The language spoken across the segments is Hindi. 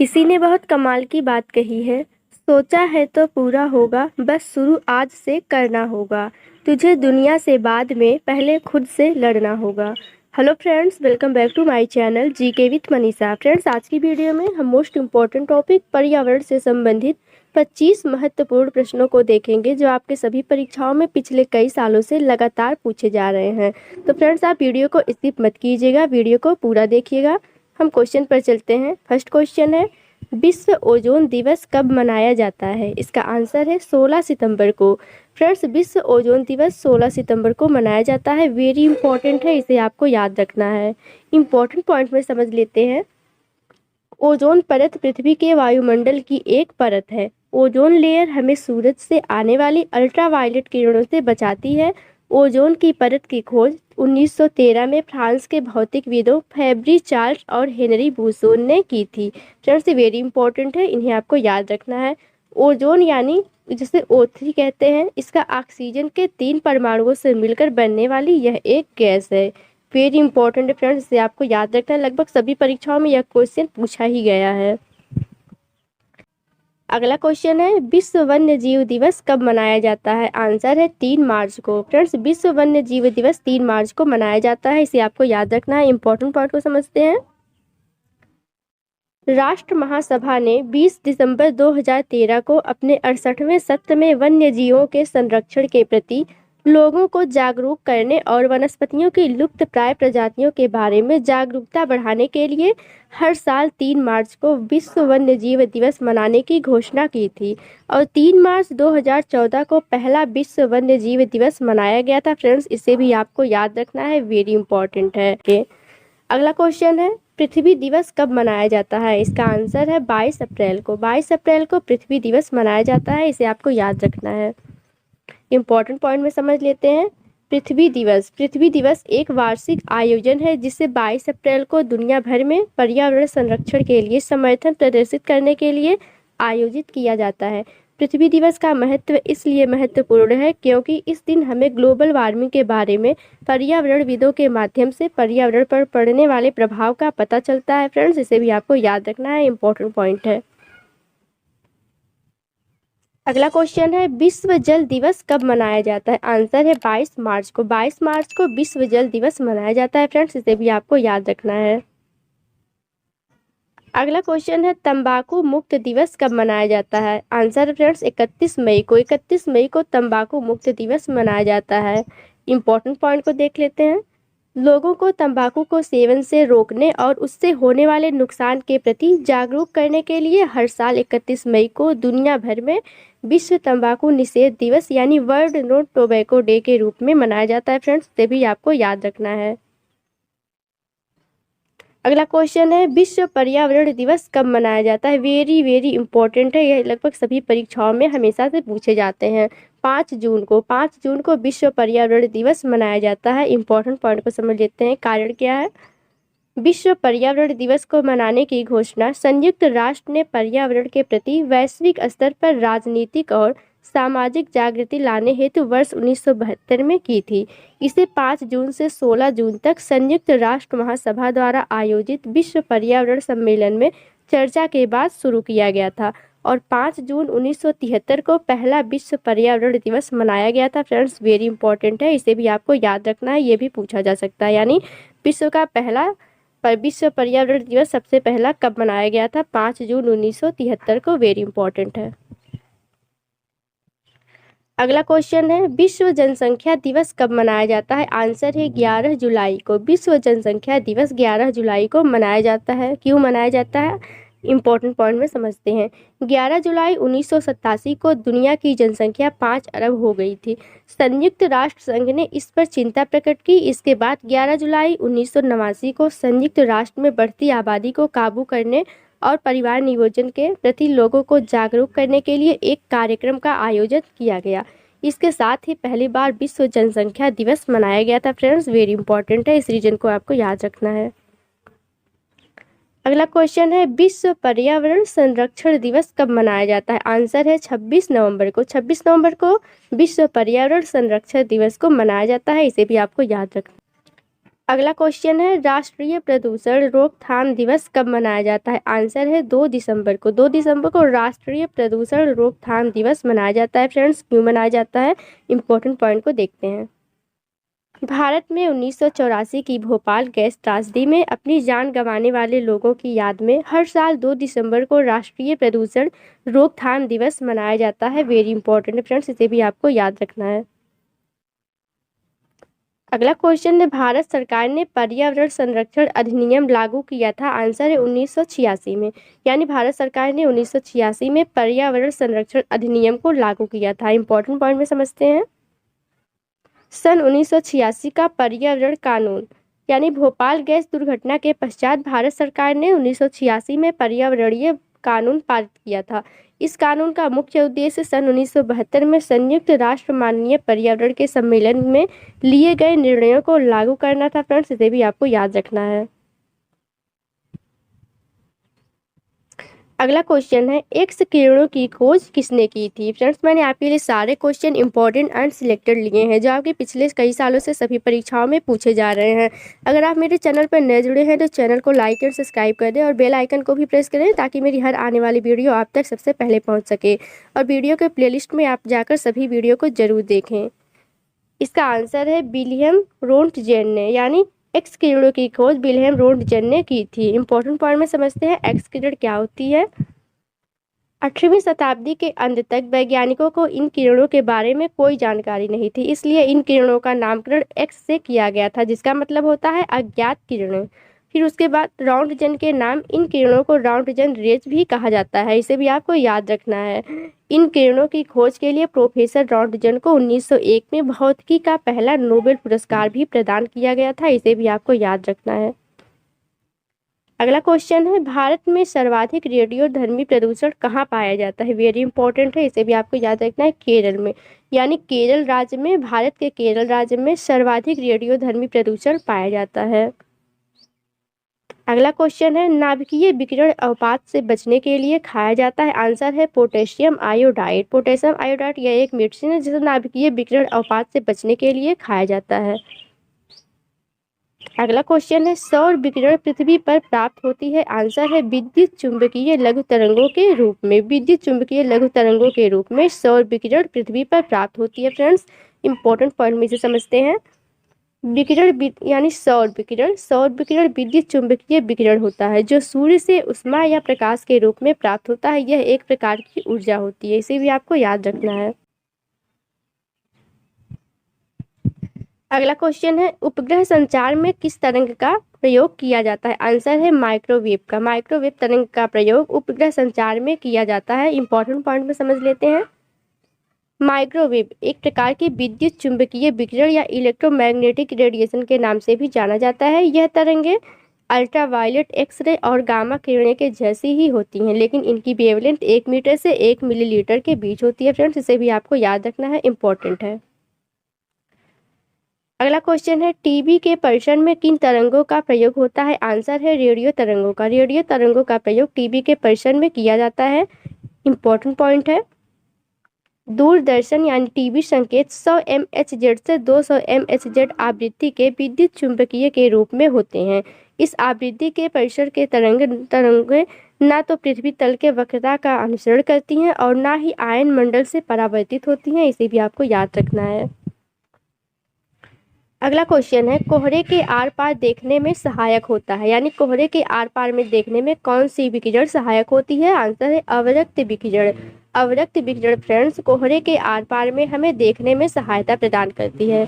किसी ने बहुत कमाल की बात कही है, सोचा है तो पूरा होगा, बस शुरू आज से करना होगा। तुझे दुनिया से बाद में पहले खुद से लड़ना होगा। Hello friends, welcome back to my channel GK with Manisha. Friends, आज की वीडियो में हम मोस्ट इम्पॉर्टेंट टॉपिक पर्यावरण से संबंधित 25 महत्वपूर्ण प्रश्नों को देखेंगे जो आपके सभी परीक्षाओं में पिछले कई सालों से लगातार पूछे जा रहे हैं। तो फ्रेंड्स, आप वीडियो को स्किप मत कीजिएगा, वीडियो को पूरा देखिएगा। हम क्वेश्चन पर चलते हैं। फर्स्ट क्वेश्चन है, विश्व ओजोन दिवस कब मनाया जाता है? इसका आंसर है 16 सितंबर को। फ्रेंड्स, विश्व ओजोन दिवस 16 सितंबर को मनाया जाता है। वेरी इंपॉर्टेंट है, इसे आपको याद रखना है। इंपॉर्टेंट पॉइंट में समझ लेते हैं। ओजोन परत पृथ्वी के वायुमंडल की एक परत है। ओजोन लेयर हमें सूरज से आने वाली अल्ट्रावायलेट किरणों से बचाती है। ओजोन की परत की खोज 1913 में फ्रांस के भौतिकविदों फेब्री चार्ल्स और हेनरी बूसोन ने की थी। फ्रेंड्स, वेरी इंपॉर्टेंट है, इन्हें आपको याद रखना है। ओजोन यानी जिसे O3 कहते हैं, इसका ऑक्सीजन के 3 परमाणुओं से मिलकर बनने वाली यह एक गैस है। वेरी इंपॉर्टेंट है फ्रेंड्स, इसे आपको याद रखना है। लगभग सभी परीक्षाओं में यह क्वेश्चन पूछा ही गया है। अगला क्वेश्चन है, विश्व वन्य जीव दिवस कब मनाया जाता है? आंसर है 3 मार्च को। फ्रेंड्स, विश्व वन्य जीव दिवस 3 मार्च को मनाया जाता है, इसे आपको याद रखना है। इंपॉर्टेंट पॉइंट को समझते हैं। राष्ट्र महासभा ने 20 दिसंबर 2013 को अपने 68वें सत्र में वन्य जीवों के संरक्षण के प्रति लोगों को जागरूक करने और वनस्पतियों की लुप्त प्राय प्रजातियों के बारे में जागरूकता बढ़ाने के लिए हर साल 3 मार्च को विश्व वन्य जीव दिवस मनाने की घोषणा की थी और 3 मार्च 2014 को पहला विश्व वन्य जीव दिवस मनाया गया था। फ्रेंड्स, इसे भी आपको याद रखना है, वेरी इंपॉर्टेंट है। अगला क्वेश्चन है, पृथ्वी दिवस कब मनाया जाता है? इसका आंसर है 22 अप्रैल को। 22 अप्रैल को पृथ्वी दिवस मनाया जाता है, इसे आपको याद रखना है। इंपॉर्टेंट पॉइंट में समझ लेते हैं। पृथ्वी दिवस एक वार्षिक आयोजन है जिसे 22 अप्रैल को दुनिया भर में पर्यावरण संरक्षण के लिए समर्थन प्रदर्शित करने के लिए आयोजित किया जाता है। पृथ्वी दिवस का महत्व इसलिए महत्वपूर्ण है क्योंकि इस दिन हमें ग्लोबल वार्मिंग के बारे में पर्यावरणविदों के माध्यम से पर्यावरण पर पड़ने वाले प्रभाव का पता चलता है। फ्रेंड्स, इसे भी आपको याद रखना है, इंपॉर्टेंट पॉइंट है। अगला क्वेश्चन है, विश्व जल दिवस कब मनाया जाता है? आंसर है 22 मार्च को। 22 मार्च को विश्व जल दिवस मनाया जाता है। फ्रेंड्स, इसे भी आपको याद रखना है। अगला क्वेश्चन है, तंबाकू मुक्त दिवस कब मनाया जाता है? आंसर फ्रेंड्स 31 मई को। 31 मई को तंबाकू मुक्त दिवस मनाया जाता है। इंपॉर्टेंट पॉइंट को देख लेते हैं। लोगों को तंबाकू को सेवन से रोकने और उससे होने वाले नुकसान के प्रति जागरूक करने के लिए हर साल 31 मई को दुनिया भर में विश्व तंबाकू निषेध दिवस यानी वर्ल्ड नो टोबैको डे के रूप में मनाया जाता है। फ्रेंड्स, ये भी आपको याद रखना है। अगला क्वेश्चन है, विश्व पर्यावरण दिवस कब मनाया जाता है? वेरी इंपॉर्टेंट है, यह लगभग सभी परीक्षाओं में हमेशा से पूछे जाते हैं। 5 जून को विश्व पर्यावरण दिवस मनाया जाता है। इंपॉर्टेंट पॉइंट को समझ लेते हैं, कारण क्या है। विश्व पर्यावरण दिवस को मनाने की घोषणा संयुक्त राष्ट्र ने पर्यावरण के प्रति वैश्विक स्तर पर राजनीतिक और सामाजिक जागृति लाने हेतु वर्ष 1972 में की थी। इसे 5 जून से 16 जून तक संयुक्त राष्ट्र महासभा द्वारा आयोजित विश्व पर्यावरण सम्मेलन में चर्चा के बाद शुरू किया गया था और 5 जून 1973 को पहला विश्व पर्यावरण दिवस मनाया गया था। फ्रेंड्स, वेरी इंपॉर्टेंट है, इसे भी आपको याद रखना है, ये भी पूछा जा सकता है। यानी विश्व का पहला विश्व पर्यावरण दिवस सबसे पहला कब मनाया गया था? 5 जून 1973 को। वेरी इंपॉर्टेंट है। अगला क्वेश्चन है, विश्व जनसंख्या दिवस कब मनाया जाता है? आंसर है 11 जुलाई को। विश्व जनसंख्या दिवस 11 जुलाई को मनाया जाता है। क्यों मनाया जाता है? इंपॉर्टेंट पॉइंट में समझते हैं। 11 जुलाई 1987 को दुनिया की जनसंख्या 5 अरब हो गई थी। संयुक्त राष्ट्र संघ ने इस पर चिंता प्रकट की। इसके बाद 11 जुलाई 1989 को संयुक्त राष्ट्र में बढ़ती आबादी को काबू करने और परिवार नियोजन के प्रति लोगों को जागरूक करने के लिए एक कार्यक्रम का आयोजन किया गया। इसके साथ ही पहली बार विश्व जनसंख्या दिवस मनाया गया था। फ्रेंड्स, वेरी इंपॉर्टेंट है, इस रीजन को आपको याद रखना है। अगला क्वेश्चन है, विश्व पर्यावरण संरक्षण दिवस कब मनाया जाता है? आंसर है 26 नवंबर को। 26 नवंबर को विश्व पर्यावरण संरक्षण दिवस को मनाया जाता है, इसे भी आपको याद रखना। अगला क्वेश्चन है, राष्ट्रीय प्रदूषण रोकथाम दिवस कब मनाया जाता है? आंसर है 2 दिसंबर को। 2 दिसंबर को राष्ट्रीय प्रदूषण रोकथाम दिवस मनाया जाता है। फ्रेंड्स, क्यों मनाया जाता है, इंपॉर्टेंट पॉइंट को देखते हैं। भारत में 1984 की भोपाल गैस त्रासदी में अपनी जान गंवाने वाले लोगों की याद में हर साल 2 दिसंबर को राष्ट्रीय प्रदूषण रोकथाम दिवस मनाया जाता है। वेरी इंपॉर्टेंट है फ्रेंड्स, इसे भी आपको याद रखना है। अगला क्वेश्चन है, भारत सरकार ने पर्यावरण संरक्षण अधिनियम लागू किया था? आंसर है 1986 में। यानी भारत सरकार ने 1986 में पर्यावरण संरक्षण अधिनियम को लागू किया था। इंपॉर्टेंट पॉइंट में समझते हैं। सन 1986 का पर्यावरण कानून, यानी भोपाल गैस दुर्घटना के पश्चात भारत सरकार ने 1986 में पर्यावरणीय कानून पारित किया था। इस कानून का मुख्य उद्देश्य सन 1972 में संयुक्त राष्ट्र माननीय पर्यावरण के सम्मेलन में लिए गए निर्णयों को लागू करना था। फ्रेंड्स, इसे भी आपको याद रखना है। अगला क्वेश्चन है, एक्स किरणों की खोज किसने की थी? फ्रेंड्स, मैंने आपके लिए सारे क्वेश्चन इंपॉर्टेंट एंड सिलेक्टेड लिए हैं जो आपके पिछले कई सालों से सभी परीक्षाओं में पूछे जा रहे हैं। अगर आप मेरे चैनल पर नए जुड़े हैं तो चैनल को लाइक एंड सब्सक्राइब कर दें और बेल आइकन को भी प्रेस करें ताकि मेरी हर आने वाली वीडियो आप तक सबसे पहले पहुँच सके। और वीडियो के प्लेलिस्ट में आप जाकर सभी वीडियो को जरूर देखें। इसका आंसर है विलियम रोंटगेन ने, यानी एक्स किरणों की खोज विलियम रोंटगेन ने की थी। इंपॉर्टेंट पॉइंट में समझते हैं एक्स किरण क्या होती है। 18वीं शताब्दी के अंत तक वैज्ञानिकों को इन किरणों के बारे में कोई जानकारी नहीं थी, इसलिए इन किरणों का नामकरण एक्स से किया गया था, जिसका मतलब होता है अज्ञात किरणें। फिर उसके बाद राउंटगेन के नाम इन किरणों को राउंटगेन रेज भी कहा जाता है, इसे भी आपको याद रखना है। इन किरणों की खोज के लिए प्रोफेसर राउंटगेन को 1901 में भौतिकी का पहला नोबेल पुरस्कार भी प्रदान किया गया था, इसे भी आपको याद रखना है। अगला क्वेश्चन है, भारत में सर्वाधिक रेडियोधर्मी प्रदूषण कहाँ पाया जाता है? वेरी इंपॉर्टेंट है, इसे भी आपको याद रखना है। केरल में, यानी केरल राज्य में, भारत के केरल राज्य में सर्वाधिक रेडियोधर्मी प्रदूषण पाया जाता है। अगला क्वेश्चन है, नाभिकीय विकिरण अवपात से बचने के लिए खाया जाता है? आंसर है पोटेशियम आयोडाइड। पोटेशियम आयोडाइड यह एक मेडिसिन है जिसे नाभिकीय विकिरण अवपात से बचने के लिए खाया जाता है। अगला क्वेश्चन है, सौर विकिरण पृथ्वी पर प्राप्त होती है? आंसर है विद्युत चुंबकीय लघु तरंगों के रूप में। विद्युत चुंबकीय लघु तरंगों के रूप में सौर विकिरण पृथ्वी पर प्राप्त होती है। फ्रेंड्स, इंपॉर्टेंट पॉइंट में से समझते हैं। विकिरण यानी सौर विकिरण, सौर विकिरण विद्युत चुंबकीय विकिरण होता है जो सूर्य से ऊष्मा या प्रकाश के रूप में प्राप्त होता है। यह एक प्रकार की ऊर्जा होती है, इसे भी आपको याद रखना है। अगला क्वेश्चन है, उपग्रह संचार में किस तरंग का प्रयोग किया जाता है? आंसर है माइक्रोवेव का। माइक्रोवेव तरंग का प्रयोग उपग्रह संचार में किया जाता है। इंपॉर्टेंट पॉइंट में समझ लेते हैं। माइक्रोवेव एक प्रकार की विद्युत चुंबकीय विकिरण या इलेक्ट्रोमैग्नेटिक रेडिएशन के नाम से भी जाना जाता है। यह तरंगें अल्ट्रावायलेट, एक्सरे और गामा किरणें के जैसी ही होती हैं, लेकिन इनकी वेवलेंथ 1 मीटर से 1 मिलीलीटर के बीच होती है। फ्रेंड्स, इसे भी आपको याद रखना है, इंपॉर्टेंट है। अगला क्वेश्चन है, टीवी के परीक्षण में किन तरंगों का प्रयोग होता है? आंसर है रेडियो तरंगों का। रेडियो तरंगों का प्रयोग टीवी के परीक्षण में किया जाता है। इंपॉर्टेंट पॉइंट है। दूरदर्शन यानी टीवी संकेत 100 MHz से 200 MHz आवृत्ति के विद्युत चुंबकीय के रूप में होते हैं। इस आवृत्ति के परिसर के तरंगें ना तो पृथ्वी तल के वक्रता का अनुसरण करती हैं और ना ही आयन मंडल से परावर्तित होती हैं, इसे भी आपको याद रखना है। अगला क्वेश्चन है, कोहरे के आर पार देखने में सहायक होता है? यानी कोहरे के आर पार में देखने में कौन सी विकिरण सहायक होती है? आंसर है अवरक्त विकिरण। अवरक्त विकिरण फ्रेंड्स कोहरे के आर पार में हमें देखने में सहायता प्रदान करती है।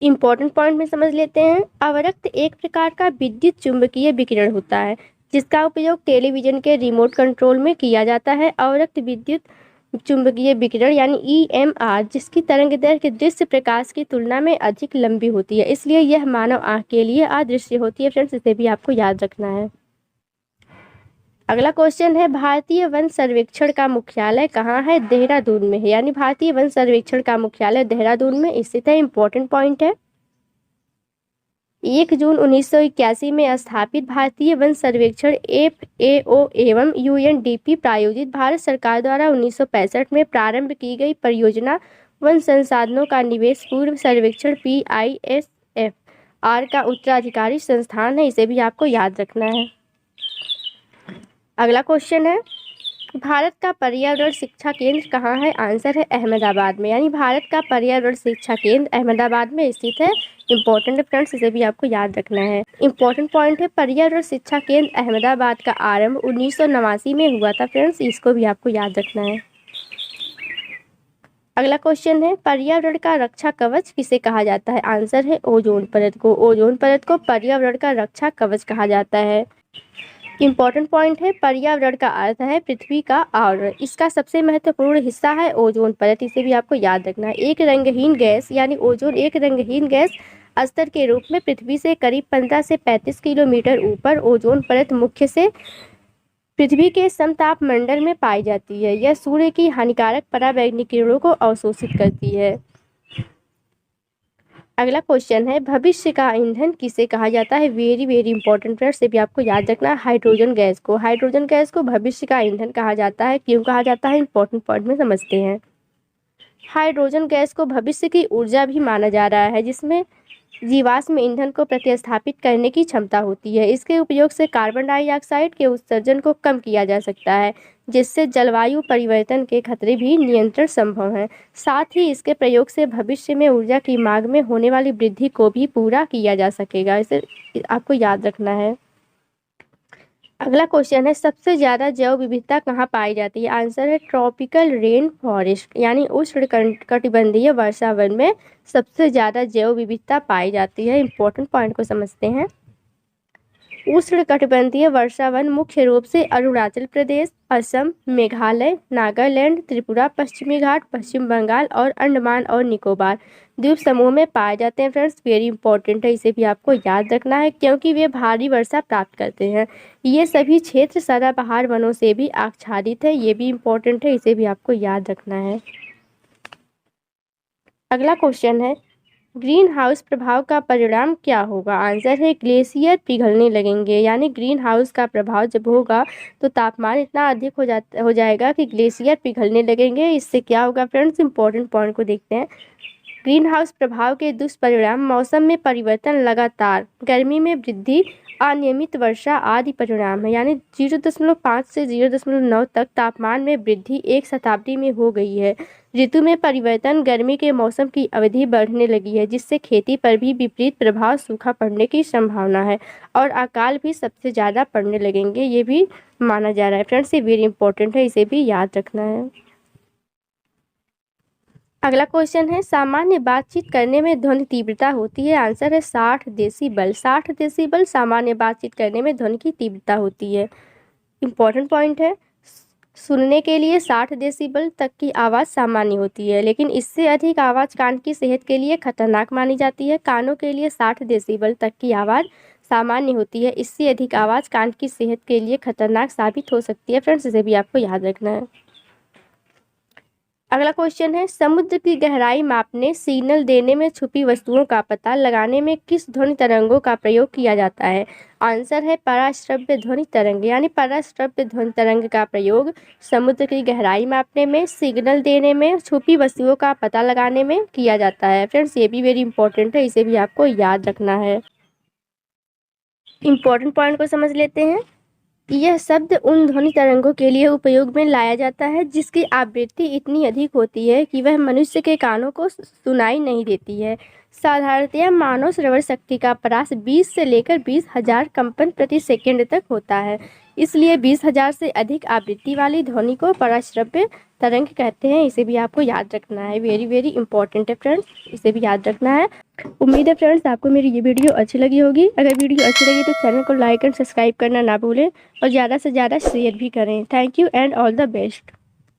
इंपॉर्टेंट पॉइंट में समझ लेते हैं। अवरक्त एक प्रकार का विद्युत चुंबकीय विकिरण होता है जिसका उपयोग टेलीविजन के रिमोट कंट्रोल में किया जाता है। अवरक्त विद्युत चुंबकीय विकिरण यानी EMR जिसकी तरंगदैर्घ्य दृश्य प्रकाश की तुलना में अधिक लंबी होती है, इसलिए यह मानव आंख के लिए अदृश्य होती है। फ्रेंड्स, इसे भी आपको याद रखना है। अगला क्वेश्चन है, भारतीय वन सर्वेक्षण का मुख्यालय कहाँ है? देहरादून में है। यानी भारतीय वन सर्वेक्षण का मुख्यालय देहरादून में स्थित है। इंपॉर्टेंट पॉइंट है। 1 जून 1981 में स्थापित भारतीय वन सर्वेक्षण FAO एवं UNDP प्रायोजित भारत सरकार द्वारा 1965 में प्रारंभ की गई परियोजना वन संसाधनों का निवेश पूर्व सर्वेक्षण PISFR का उत्तराधिकारी संस्थान है, इसे भी आपको याद रखना है। अगला क्वेश्चन है, भारत का पर्यावरण शिक्षा केंद्र कहाँ है? आंसर है अहमदाबाद में, यानी भारत का पर्यावरण शिक्षा केंद्र अहमदाबाद में स्थित है। इंपॉर्टेंट है फ्रेंड्स, इसे भी आपको याद रखना है। इंपॉर्टेंट पॉइंट है, पर्यावरण शिक्षा केंद्र अहमदाबाद का आरंभ 1989 में हुआ था फ्रेंड्स, इसको भी आपको याद रखना है। अगला क्वेश्चन है, पर्यावरण का रक्षा कवच किसे कहा जाता है? आंसर है ओजोन परत को। ओजोन परत को पर्यावरण का रक्षा कवच कहा जाता है। इंपॉर्टेंट पॉइंट है, पर्यावरण का अर्थ है पृथ्वी का आवरण, इसका सबसे महत्वपूर्ण हिस्सा है ओजोन परत, इसे भी आपको याद रखना है। एक रंगहीन गैस यानी ओजोन एक रंगहीन गैस स्तर के रूप में पृथ्वी से करीब 15 से 35 किलोमीटर ऊपर ओजोन परत मुख्य से पृथ्वी के समताप मंडल में पाई जाती है। यह सूर्य की हानिकारक पराबैंगनी किरणों को अवशोषित करती है। अगला क्वेश्चन है, भविष्य का ईंधन किसे कहा जाता है? वेरी वेरी इंपॉर्टेंट फ्रेंड्स, से भी आपको याद रखना है हाइड्रोजन गैस को। हाइड्रोजन गैस को भविष्य का ईंधन कहा जाता है। क्यों कहा जाता है? इंपॉर्टेंट पॉइंट में समझते हैं। हाइड्रोजन गैस को भविष्य की ऊर्जा भी माना जा रहा है, जिसमें जीवाश्म ईंधन को प्रतिस्थापित करने की क्षमता होती है। इसके उपयोग से कार्बन डाइऑक्साइड के उत्सर्जन को कम किया जा सकता है, जिससे जलवायु परिवर्तन के खतरे भी नियंत्रण संभव है। साथ ही इसके प्रयोग से भविष्य में ऊर्जा की मांग में होने वाली वृद्धि को भी पूरा किया जा सकेगा, इसे आपको याद रखना है। अगला क्वेश्चन है, सबसे ज़्यादा जैव विविधता कहाँ पाई जाती है? आंसर है ट्रॉपिकल रेन फॉरेस्ट, यानी उष्णकटिबंधीय वर्षा वन में सबसे ज़्यादा जैव विविधता पाई जाती है। इंपॉर्टेंट पॉइंट को समझते हैं। उष्णकटिबंधीय वर्षा वन मुख्य रूप से अरुणाचल प्रदेश, असम, मेघालय, नागालैंड, त्रिपुरा, पश्चिमी घाट, पश्चिम बंगाल और अंडमान और निकोबार द्वीप समूह में पाए जाते हैं फ्रेंड्स। वेरी इंपॉर्टेंट है, इसे भी आपको याद रखना है क्योंकि वे भारी वर्षा प्राप्त करते हैं। ये सभी क्षेत्र सदाबहार वनों से भी आच्छादित है, ये भी इंपॉर्टेंट है, इसे भी आपको याद रखना है। अगला क्वेश्चन है, ग्रीन हाउस प्रभाव का परिणाम क्या होगा? आंसर है ग्लेशियर पिघलने लगेंगे, यानी ग्रीन हाउस का प्रभाव जब होगा तो तापमान इतना अधिक हो जाएगा कि ग्लेशियर पिघलने लगेंगे। इससे क्या होगा फ्रेंड्स? इंपॉर्टेंट पॉइंट को देखते हैं। ग्रीन हाउस प्रभाव के दुष्परिणाम मौसम में परिवर्तन, लगातार गर्मी में वृद्धि, अनियमित वर्षा आदि परिणाम है, यानी 0.5 से 0.9 तक तापमान में वृद्धि एक शताब्दी में हो गई है। ऋतु में परिवर्तन, गर्मी के मौसम की अवधि बढ़ने लगी है, जिससे खेती पर भी विपरीत प्रभाव, सूखा पड़ने की संभावना है और अकाल भी सबसे ज़्यादा पड़ने लगेंगे, ये भी माना जा रहा है फ्रेंड्स। ये वेरी इंपॉर्टेंट है, इसे भी याद रखना है। अगला क्वेश्चन है, सामान्य बातचीत करने में ध्वनि तीव्रता होती है? आंसर है 60 डेसिबल। 60 डेसिबल सामान्य बातचीत करने में ध्वनि की तीव्रता होती है। इंपॉर्टेंट पॉइंट है, सुनने के लिए 60 डेसिबल तक की आवाज़ सामान्य होती है, लेकिन इससे अधिक आवाज़ कान की सेहत के लिए खतरनाक मानी जाती है। कानों के लिए 60 डेसिबल तक की आवाज़ सामान्य होती है, इससे अधिक आवाज़ कान की सेहत के लिए खतरनाक साबित हो सकती है फ्रेंड्स, इसे भी आपको याद रखना है। अगला क्वेश्चन है, समुद्र की गहराई मापने, सिग्नल देने में छुपी वस्तुओं का पता लगाने में किस ध्वनि तरंगों का प्रयोग किया जाता है? आंसर है पराश्रव्य ध्वनि तरंग, यानी पराश्रव्य ध्वनि तरंग का प्रयोग समुद्र की गहराई मापने में, सिग्नल देने में, छुपी वस्तुओं का पता लगाने में किया जाता है। फ्रेंड्स, ये भी वेरी इंपॉर्टेंट है, इसे भी आपको याद रखना है। इंपॉर्टेंट पॉइंट को समझ लेते हैं। यह शब्द उन ध्वनि तरंगों के लिए उपयोग में लाया जाता है जिसकी आवृत्ति इतनी अधिक होती है कि वह मनुष्य के कानों को सुनाई नहीं देती है। साधारणतया मानव श्रवण शक्ति का परास 20 से लेकर 20,000 कंपन प्रति सेकंड तक होता है, इसलिए 20,000 से अधिक आवृत्ति वाली ध्वनि को पराश्रव्य तरंग कहते हैं। इसे भी आपको याद रखना है, वेरी वेरी इंपॉर्टेंट है फ्रेंड्स, इसे भी याद रखना है। उम्मीद है फ्रेंड्स आपको मेरी ये वीडियो अच्छी लगी होगी। अगर वीडियो अच्छी लगी तो चैनल को लाइक एंड सब्सक्राइब करना ना भूलें और ज़्यादा से ज़्यादा शेयर भी करें। Thank you and all the best.